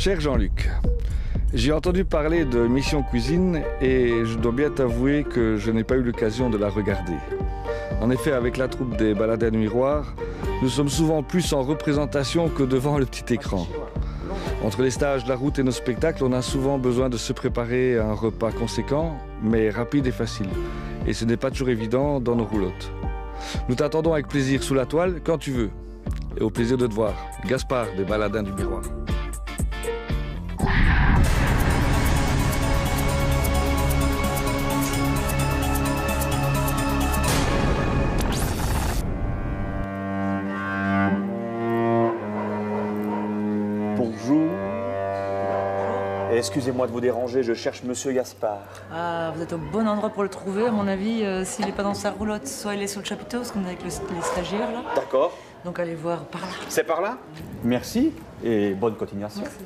Cher Jean-Luc, j'ai entendu parler de Mission Cuisine et je dois bien t'avouer que je n'ai pas eu l'occasion de la regarder. En effet, avec la troupe des Baladins du Miroir, nous sommes souvent plus en représentation que devant le petit écran. Entre les stages, la route et nos spectacles, on a souvent besoin de se préparer à un repas conséquent, mais rapide et facile. Et ce n'est pas toujours évident dans nos roulottes. Nous t'attendons avec plaisir sous la toile quand tu veux. Et au plaisir de te voir. Gaspard des Baladins du Miroir. Bonjour. Excusez-moi de vous déranger, je cherche Monsieur Gaspard. Ah, vous êtes au bon endroit pour le trouver, à mon avis. S'il n'est pas dans sa roulotte, soit il est sur le chapiteau, parce qu'on est avec les stagiaires, là. D'accord. Donc allez voir par là. C'est par là? Merci et bonne continuation. Merci.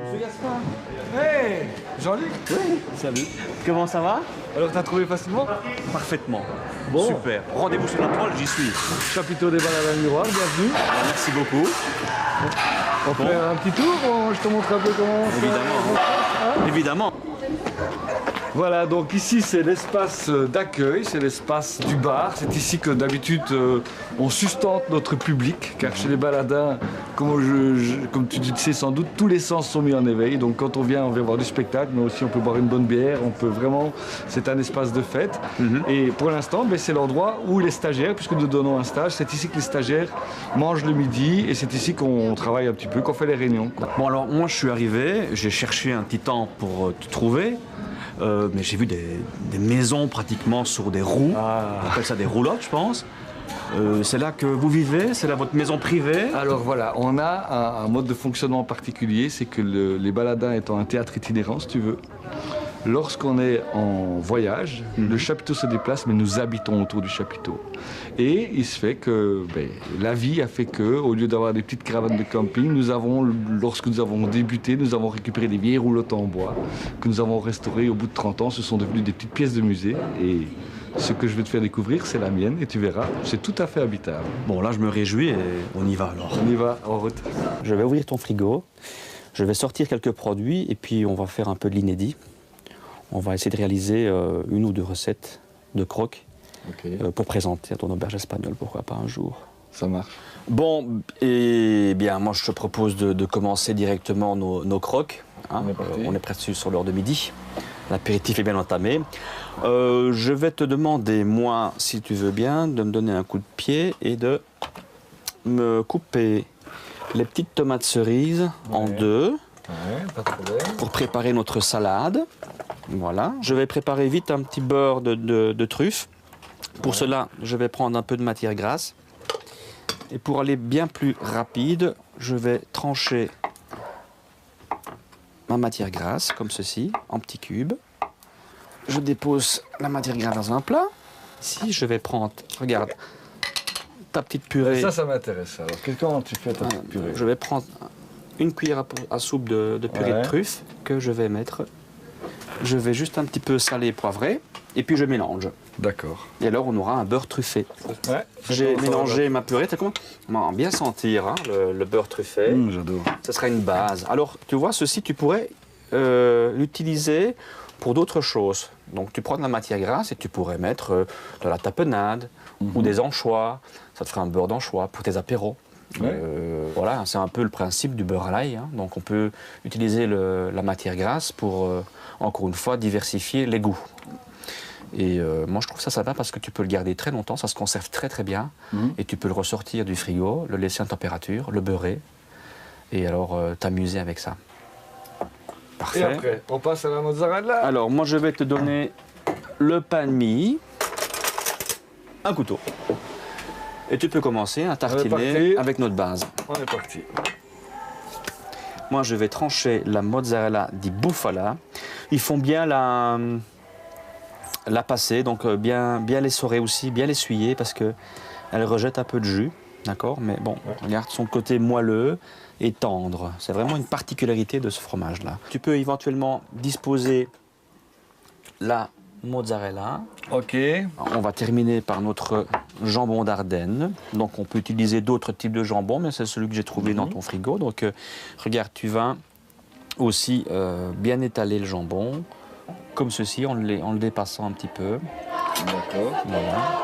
Monsieur Gaspard. Hey, Jean-Luc. Oui, salut. Comment ça va? Alors t'as trouvé facilement? Parfaitement. Bon. Super. Rendez-vous sur la toile, j'y suis. Chapiteau des Baladins du Miroir, bienvenue. Merci beaucoup. On fait un petit tour, je te montre un peu comment on fait. Évidemment. Évidemment. Voilà, donc ici c'est l'espace d'accueil, c'est l'espace du bar. C'est ici que d'habitude on sustente notre public, car chez les Baladins, comme tu sais sans doute, tous les sens sont mis en éveil. Donc quand on vient voir du spectacle, mais aussi on peut boire une bonne bière, on peut vraiment, c'est un espace de fête. Et pour l'instant, c'est l'endroit où les stagiaires, puisque nous donnons un stage, c'est ici que les stagiaires mangent le midi et c'est ici qu'on travaille un petit peu, qu'on fait les réunions. Bon alors moi je suis arrivé, j'ai cherché un petit temps pour te trouver. Mais j'ai vu des maisons pratiquement sur des roues. On appelle ça des roulottes, je pense. C'est là que vous vivez? C'est là votre maison privée? Alors voilà, on a un mode de fonctionnement particulier, c'est que les Baladins étant un théâtre itinérant, si tu veux, lorsqu'on est en voyage, le chapiteau se déplace, mais nous habitons autour du chapiteau. Et il se fait que la vie a fait que, au lieu d'avoir des petites caravanes de camping, lorsque nous avons débuté, nous avons récupéré des vieilles roulottes en bois que nous avons restaurées au bout de 30 ans. Ce sont devenues des petites pièces de musée. Et ce que je vais te faire découvrir, c'est la mienne, et tu verras, c'est tout à fait habitable. Bon, là, je me réjouis et on y va alors. On y va, en route. Je vais ouvrir ton frigo, je vais sortir quelques produits et puis on va faire un peu de l'inédit. On va essayer de réaliser une ou deux recettes de croques pour présenter à ton auberge espagnole, pourquoi pas un jour. Ça marche. Bon, et bien, moi je te propose de commencer directement nos croques. Hein. On est presque sur l'heure de midi. L'apéritif est bien entamé. Je vais te demander, moi, si tu veux bien, de me donner un coup de pied et de me couper les petites tomates cerises en deux Pas de problème. pour préparer notre salade. Voilà. Je vais préparer vite un petit beurre de truffe. Pour cela, je vais prendre un peu de matière grasse. Et pour aller bien plus rapide, je vais trancher ma matière grasse, comme ceci, en petits cubes. Je dépose la matière grasse dans un plat. Ici, je vais prendre, regarde, ta petite purée. Ça m'intéresse. Alors, comment tu fais ta petite purée? Je vais prendre une cuillère à soupe de purée de truffe que je vais mettre. Je vais juste un petit peu saler et poivrer, et puis je mélange. D'accord. Et alors, on aura un beurre truffé. Ouais. J'ai mélangé ma purée, t'as comment bien sentir hein, le beurre truffé. J'adore. Ce sera une base. Alors, tu vois, ceci, tu pourrais l'utiliser pour d'autres choses. Donc, tu prends de la matière grasse et tu pourrais mettre de la tapenade ou des anchois. Ça te fera un beurre d'anchois pour tes apéros. Ouais. Voilà, c'est un peu le principe du beurre à l'ail. Hein. Donc, on peut utiliser la matière grasse pour, encore une fois, diversifier les goûts. Et moi, je trouve ça sympa parce que tu peux le garder très longtemps, ça se conserve très très bien. Et tu peux le ressortir du frigo, le laisser en température, le beurrer, et alors t'amuser avec ça. Parfait. Et après, on passe à la mozzarella. Alors, moi, je vais te donner le pain de mie, un couteau. Et tu peux commencer à tartiner avec notre base. On est parti. Moi, je vais trancher la mozzarella di bufala. Ils font bien la passer, donc bien l'essorer aussi, bien l'essuyer parce qu'elle rejette un peu de jus, d'accord? Mais bon, regarde son côté moelleux et tendre. C'est vraiment une particularité de ce fromage-là. Tu peux éventuellement disposer la mozzarella. Ok. On va terminer par notre jambon d'Ardenne. Donc on peut utiliser d'autres types de jambon, mais c'est celui que j'ai trouvé dans ton frigo. Donc regarde, tu vas aussi bien étaler le jambon, comme ceci, en le dépassant un petit peu. D'accord. Voilà.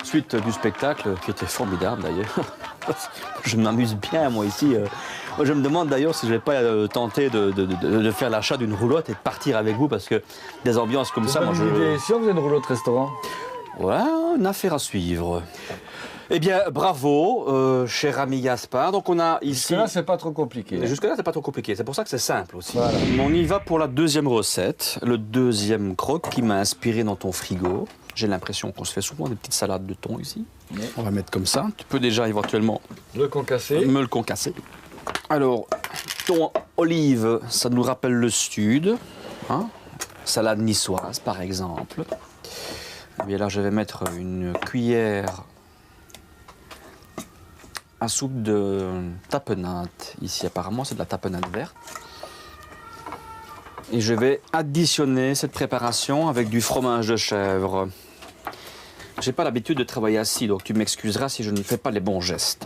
Suite du spectacle, qui était formidable d'ailleurs. Je m'amuse bien moi ici. Moi, je me demande d'ailleurs si je ne vais pas tenter de faire l'achat d'une roulotte et de partir avec vous parce que des ambiances comme ça, moi je... Si on faisait une roulotte restaurant? Voilà, une affaire à suivre. Eh bien, bravo, cher ami Gaspard. Donc on a ici... Jusque-là, c'est pas trop compliqué. Jusque-là, c'est pas trop compliqué. C'est pour ça que c'est simple aussi. Voilà. On y va pour la deuxième recette, le deuxième croque qui m'a inspiré dans ton frigo. J'ai l'impression qu'on se fait souvent des petites salades de thon ici. Oui. On va mettre comme ça. Tu peux déjà éventuellement Le concassé. me le concasser. Alors, thon olive, ça nous rappelle le sud. Hein? Salade niçoise, par exemple. Et bien là, je vais mettre une cuillère à soupe de tapenade. Ici, apparemment, c'est de la tapenade verte. Et je vais additionner cette préparation avec du fromage de chèvre. J'ai pas l'habitude de travailler assis, donc tu m'excuseras si je ne fais pas les bons gestes.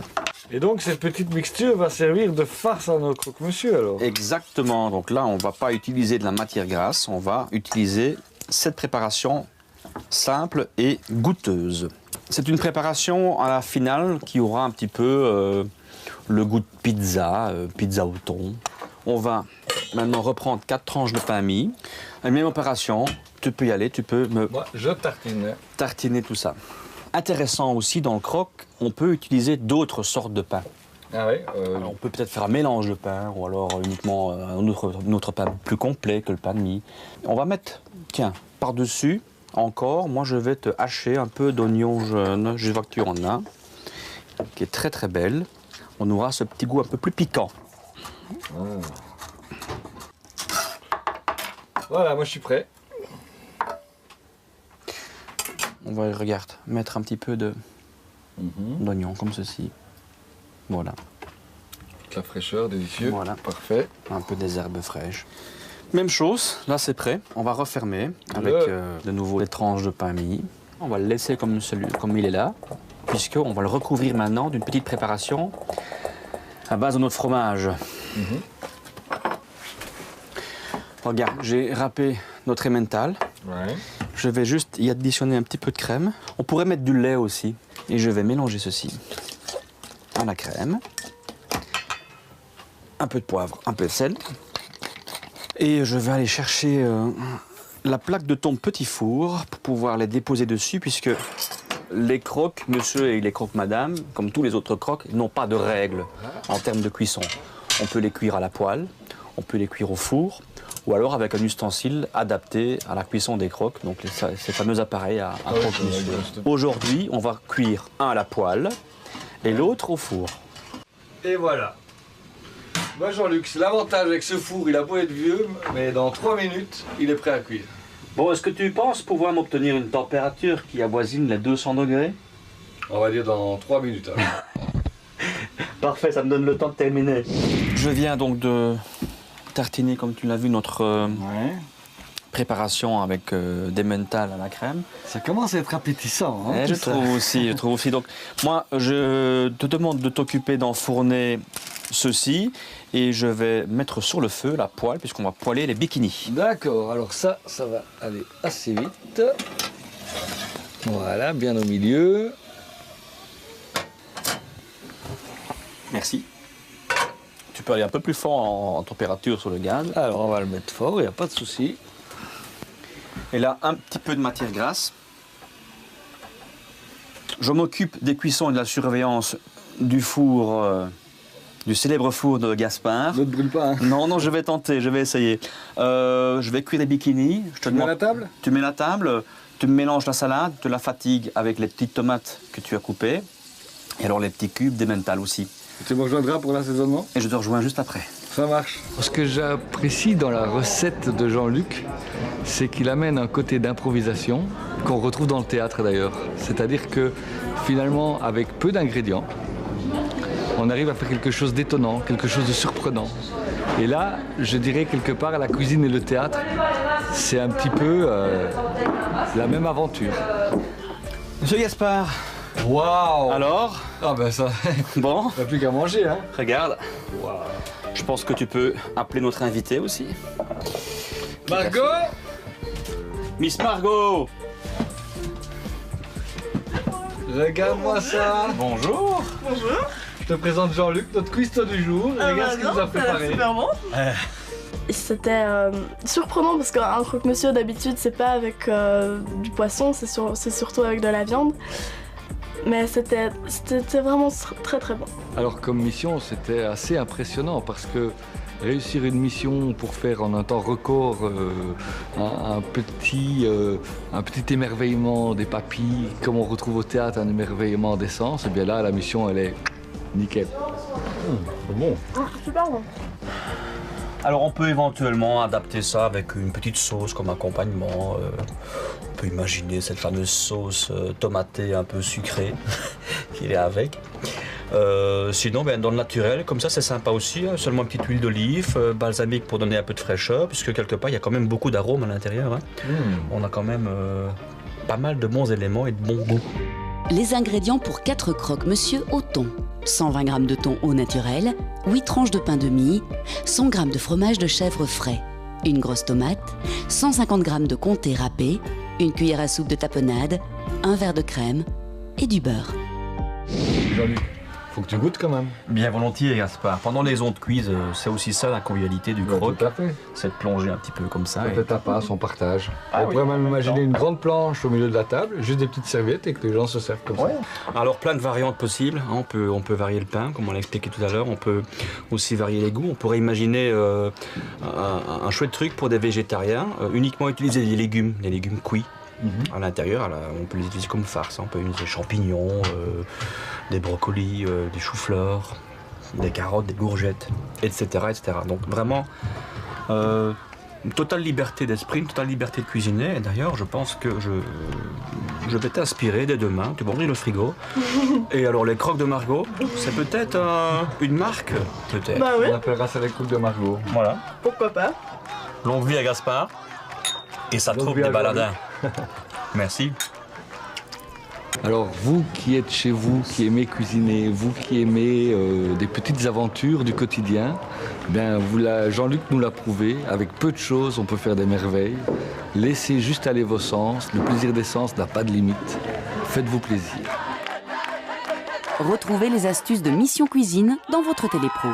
Et donc, cette petite mixture va servir de farce à nos croque-monsieur, alors? Exactement. Donc là, on ne va pas utiliser de la matière grasse, on va utiliser cette préparation simple et goûteuse. C'est une préparation à la finale qui aura un petit peu le goût de pizza, pizza au thon. On va maintenant reprendre 4 tranches de pain mie. La même opération, tu peux y aller, tu peux me Moi, je tartine. tartiner tout ça. Intéressant aussi, dans le croque, on peut utiliser d'autres sortes de pain. Ah oui. Alors, on peut peut-être faire un mélange de pain ou alors uniquement un autre pain plus complet que le pain de mie. On va mettre, tiens, par-dessus, encore, moi je vais te hacher un peu d'oignon jaune, je vois que tu en as, qui est très très belle. On aura ce petit goût un peu plus piquant. Oh. Voilà, moi je suis prêt. On va, regarde, mettre un petit peu d'oignon comme ceci. Voilà. De la fraîcheur, délicieux. Voilà. Parfait. Un peu des herbes fraîches. Même chose, là c'est prêt. On va refermer avec de nouveau les tranches de pain mie. On va le laisser comme il est là, puisqu'on va le recouvrir maintenant d'une petite préparation à base de notre fromage. Regarde, j'ai râpé notre emmental. Ouais. Je vais juste y additionner un petit peu de crème. On pourrait mettre du lait aussi. Et je vais mélanger ceci à la crème. Un peu de poivre, un peu de sel. Et je vais aller chercher la plaque de ton petit four pour pouvoir les déposer dessus, puisque les croques, monsieur et les croques madame, comme tous les autres croques, n'ont pas de règles en termes de cuisson. On peut les cuire à la poêle, on peut les cuire au four, ou alors avec un ustensile adapté à la cuisson des croques, donc ces fameux appareils à croque-monsieur. Aujourd'hui, on va cuire un à la poêle et l'autre au four. Et voilà. Moi Jean-Luc, c'est l'avantage avec ce four, il a beau être vieux, mais dans 3 minutes, il est prêt à cuire. Bon, est-ce que tu penses pouvoir m'obtenir une température qui avoisine les 200 degrés? On va dire dans 3 minutes. Alors. Parfait, ça me donne le temps de terminer. Je viens donc de tartiner, comme tu l'as vu, notre préparation avec des mentales à la crème. Ça commence à être appétissant. Hein, je trouve aussi. Donc, moi, je te demande de t'occuper d'enfourner ceci et je vais mettre sur le feu la poêle puisqu'on va poêler les bikinis. D'accord, alors ça va aller assez vite. Voilà, bien au milieu. Merci. Tu peux aller un peu plus fort en température sur le gaz. Alors on va le mettre fort, il n'y a pas de souci. Et là, un petit peu de matière grasse. Je m'occupe des cuissons et de la surveillance du four, du célèbre four de Gaspard. Ne te brûle pas. Hein. Non, je vais tenter, je vais essayer. Je vais cuire les bikinis. Tu mets la table ? Tu mets la table, tu mélanges la salade, tu la fatigues avec les petites tomates que tu as coupées. Et alors les petits cubes d'emmental aussi. Tu me rejoindras pour l'assaisonnement? Et je te rejoins juste après. Ça marche. Ce que j'apprécie dans la recette de Jean-Luc, c'est qu'il amène un côté d'improvisation qu'on retrouve dans le théâtre d'ailleurs. C'est-à-dire que finalement, avec peu d'ingrédients, on arrive à faire quelque chose d'étonnant, quelque chose de surprenant. Et là, je dirais quelque part, la cuisine et le théâtre, c'est un petit peu la même aventure. Monsieur Gaspard. Waouh! Alors? Ah ben ça, Bon, on n'a plus qu'à manger, hein? regarde. Je pense que tu peux appeler notre invité aussi. Margot! Miss Margot! Regarde-moi ça! Bonjour! Bonjour. Je te présente Jean-Luc, notre cuistot du jour. Regarde ce qu'il nous a préparé. Super bon. C'était surprenant parce qu'un croque-monsieur d'habitude c'est pas avec du poisson, c'est surtout avec de la viande. Mais c'était vraiment très très bon. Alors comme mission, c'était assez impressionnant parce que réussir une mission pour faire en un temps record un petit émerveillement des papilles, comme on retrouve au théâtre un émerveillement d'essence, et bien là la mission elle est nickel. Bon. Super bon. Alors on peut éventuellement adapter ça avec une petite sauce comme accompagnement. On peut imaginer cette fameuse sauce tomatée un peu sucrée qu'il est avec. Sinon, dans le naturel, comme ça c'est sympa aussi, hein. Seulement une petite huile d'olive, balsamique pour donner un peu de fraîcheur, puisque quelque part il y a quand même beaucoup d'arômes à l'intérieur. Hein. On a quand même pas mal de bons éléments et de bons goûts. Les ingrédients pour 4 croque-monsieur au thon. 120 g de thon au naturel, 8 tranches de pain de mie, 100 g de fromage de chèvre frais, une grosse tomate, 150 g de comté râpé, une cuillère à soupe de tapenade, un verre de crème et du beurre. Jean-Luc, faut que tu goûtes quand même. Bien volontiers, Gaspard. Pendant les ondes quiz, c'est aussi ça la convivialité du croque. Tout à fait. C'est de plonger un petit peu comme ça. On fait tapas, on partage. Ah on oui, pourrait même en même imaginer temps. une grande planche au milieu de la table, juste des petites serviettes et que les gens se servent comme ça. Alors plein de variantes possibles, hein. On peut varier le pain, comme on l'a expliqué tout à l'heure, on peut aussi varier les goûts. On pourrait imaginer un chouette truc pour des végétariens, uniquement utiliser des légumes cuits. À l'intérieur, on peut les utiliser comme farce. On peut utiliser des champignons, des brocolis, des choux-fleurs, des carottes, des courgettes, etc., etc. Donc vraiment, une totale liberté d'esprit, une totale liberté de cuisiner. Et d'ailleurs, je pense que je vais t'inspirer dès demain. Tu vas ouvrir le frigo. Et alors, les croques de Margot, c'est peut-être une marque, peut-être. Bah oui, On appellera ça les croques de Margot. Voilà. pourquoi pas. Longue vie à Gaspard et sa Longue troupe vie à des baladins. Merci. Alors vous qui êtes chez vous, qui aimez cuisiner, vous qui aimez des petites aventures du quotidien, bien Jean-Luc nous l'a prouvé, avec peu de choses on peut faire des merveilles. Laissez juste aller vos sens, le plaisir des sens n'a pas de limite. Faites-vous plaisir. Retrouvez les astuces de Mission Cuisine dans votre télépro.